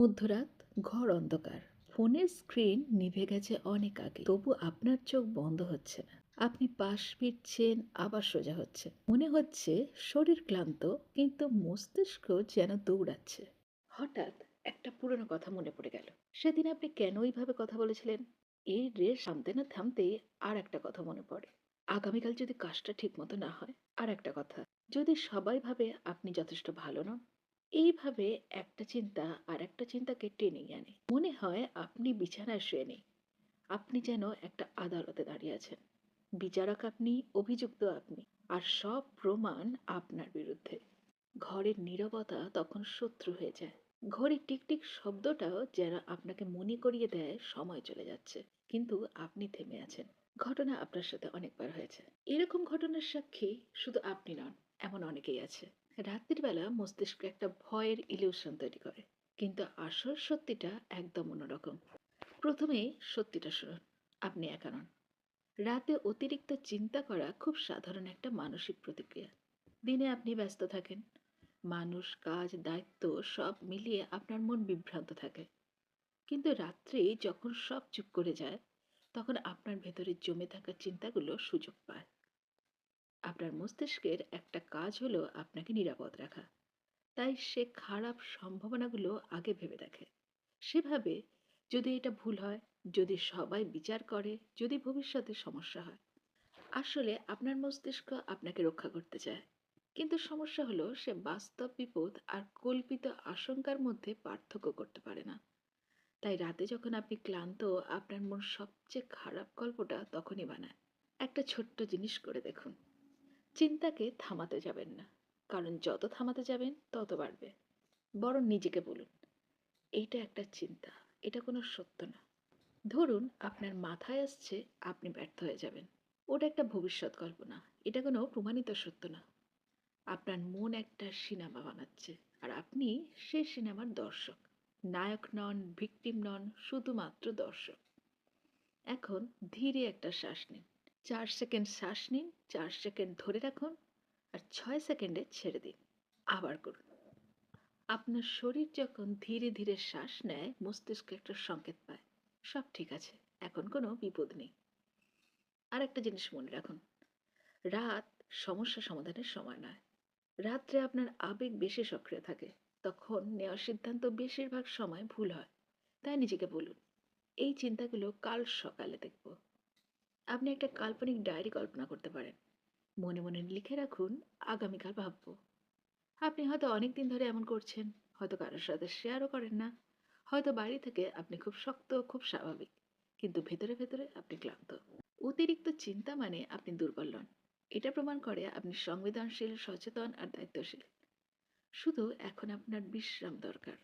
মধ্যরাত, ঘর অন্ধকার, ফোনের স্ক্রিন নিভে গেছে অনেক আগে, তবু আপনার চোখ বন্ধ হচ্ছে না। আপনি পাশ ফিরছেন, আবার সোজা হচ্ছে, মনে হচ্ছে শরীর ক্লান্ত, কিন্তু মস্তিষ্ক যেন দৌড়াচ্ছে। হঠাৎ একটা পুরনো কথা মনে পড়ে গেল। সেদিন আপনি কেন এইভাবে কথা বলেছিলেন? এই রেস থামতে না থামতেই আর একটা কথা মনে পড়ে। আগামীকাল যদি কাজটা ঠিক মতো না হয়, আর একটা কথা, যদি সবাই ভাবে আপনি যথেষ্ট ভালো নন। এইভাবে একটা চিন্তা আর একটা চিন্তাকে টেনে আনে। মনে হয় আপনি বিছানায় শুয়ে নেই, আপনি যেন একটা আদালতে দাঁড়িয়ে আছেন। বিচারক আপনি, অভিযুক্ত আপনি, আর সব প্রমাণ আপনার বিরুদ্ধে। ঘরের নীরবতা তখন শত্রু হয়ে যায়। ঘড়ির টিকটিক শব্দটাও যেন আপনাকে মনে করিয়ে দেয় সময় চলে যাচ্ছে, কিন্তু আপনি থেমে আছেন। ঘটনা আপনার সাথে অনেকবার হয়েছে। এরকম ঘটনার সাক্ষী শুধু আপনি নন, এমন অনেকেই আছে। রাত্রির বেলা মস্তিষ্ক একটা ভয়ের ইলিউশন তৈরি করে, কিন্তু আসল সত্যিটা একদম অন্যরকম। প্রথমেই সত্যিটা শুনুন, আপনি একা নন। রাতে অতিরিক্ত চিন্তা করা খুব সাধারণ একটা মানসিক প্রতিক্রিয়া। দিনে আপনি ব্যস্ত থাকেন, মানুষ, কাজ, দায়িত্ব সব মিলিয়ে আপনার মন বিভ্রান্ত থাকে। কিন্তু রাত্রে যখন সব চুপ করে যায়, তখন আপনার ভেতরে জমে থাকা চিন্তাগুলো সুযোগ পায়। আপনার মস্তিষ্কের একটা কাজ হলো আপনাকে নিরাপদ রাখা। তাই সে খারাপ সম্ভাবনাগুলো আগে ভেবে দেখে। সেভাবে, যদি এটা ভুল হয়, যদি সবাই বিচার করে, যদি ভবিষ্যতে সমস্যা হয়। আসলে আপনার মস্তিষ্ক আপনাকে রক্ষা করতে চায়, কিন্তু সমস্যা হলো সে বাস্তব বিপদ আর কল্পিত আশঙ্কার মধ্যে পার্থক্য করতে পারে না। তাই রাতে যখন আপনি ক্লান্ত, আপনার মন সবচেয়ে খারাপ গল্পটা তখনই বানায়। একটা ছোট্ট জিনিস করে দেখুন, চিন্তাকে থামাতে যাবেন না, কারণ যত থামাতে যাবেন তত বাড়বে। বরং নিজেকে বলুন, এইটা একটা চিন্তা, এটা কোনো সত্য না। ধরুন আপনার মাথায় আসছে আপনি ব্যর্থ হয়ে যাবেন, ওটা একটা ভবিষ্যৎ কল্পনা, এটা কোনো প্রমাণিত সত্য না। আপনার মন একটা সিনেমা বানাচ্ছে, আর আপনি সেই সিনেমার দর্শক। নায়ক নন, ভিকটিম নন, শুধুমাত্র দর্শক। এখন ধীরে একটা শ্বাস নিন। 4 সেকেন্ড শ্বাস নিন, 4 সেকেন্ড ধরে রাখুন, আর 6 সেকেন্ডে ছেড়ে দিন। আবার করুন। আপনার শরীর যখন ধীরে ধীরে শ্বাস নেয়, মস্তিষ্ক একটা সংকেত পায়, সব ঠিক আছে, এখন কোনো বিপদ নেই। আর একটা জিনিস মনে রাখুন, রাত সমস্যা সমাধানের সময় নয়। রাত্রে আপনার আবেগ বেশি সক্রিয় থাকে, তখন নেওয়া সিদ্ধান্ত বেশিরভাগ সময় ভুল হয়। তাই নিজেকে বলুন, এই চিন্তাগুলো কাল সকালে দেখব। আপনি একটা কাল্পনিক ডায়েরি কল্পনা করতে পারেন। মনে মনে লিখে রাখুন, আগামীকাল ভাববো। আপনি হয়তো অনেকদিন ধরে এমন করছেন, হয়তো কারোর সাথে শেয়ারও করেন না, হয়তো বাইরে থেকে আপনি খুব শক্ত, খুব স্বাভাবিক, কিন্তু ভেতরে ভেতরে আপনি ক্লান্ত। অতিরিক্ত চিন্তা মানে আপনি দুর্বল নন, এটা প্রমাণ করে আপনি সংবেদনশীল, সচেতন আর দায়িত্বশীল। শুধু এখন আপনার বিশ্রাম দরকার।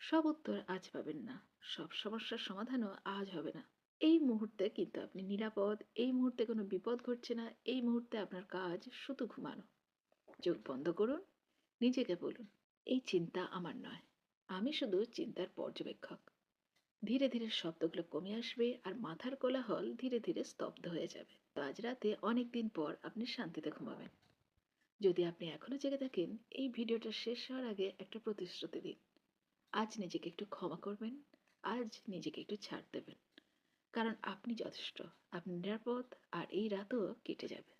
সব উত্তর আজ পাবেন না, সব সমস্যার সমাধানও আজ হবে না। এই মুহূর্তে কিন্তু আপনি নিরাপদ, এই মুহূর্তে কোনো বিপদ ঘটছে না, এই মুহূর্তে আপনার কাজ শুধু ঘুমানো। চোখ বন্ধ করুন, নিজেকে বলুন, এই চিন্তা আমার নয়, আমি শুধু চিন্তার পর্যবেক্ষক। ধীরে ধীরে শব্দগুলো কমে আসবে, আর মাথার কোলাহল ধীরে ধীরে স্তব্ধ হয়ে যাবে। তো আজ রাতে অনেক দিন পর আপনি শান্তিতে ঘুমাবেন। যদি আপনি এখনো জেগে থাকেন, এই ভিডিওটা শেষ হওয়ার আগে একটা প্রতিশ্রুতি দিন। আজ নিজেকে একটু ক্ষমা করবেন, আজ নিজেকে একটু ছাড় দেবেন, কারণ আপনি যথেষ্ট, আপনি নিরাপদ, আর এই রাতও কেটে যাবে।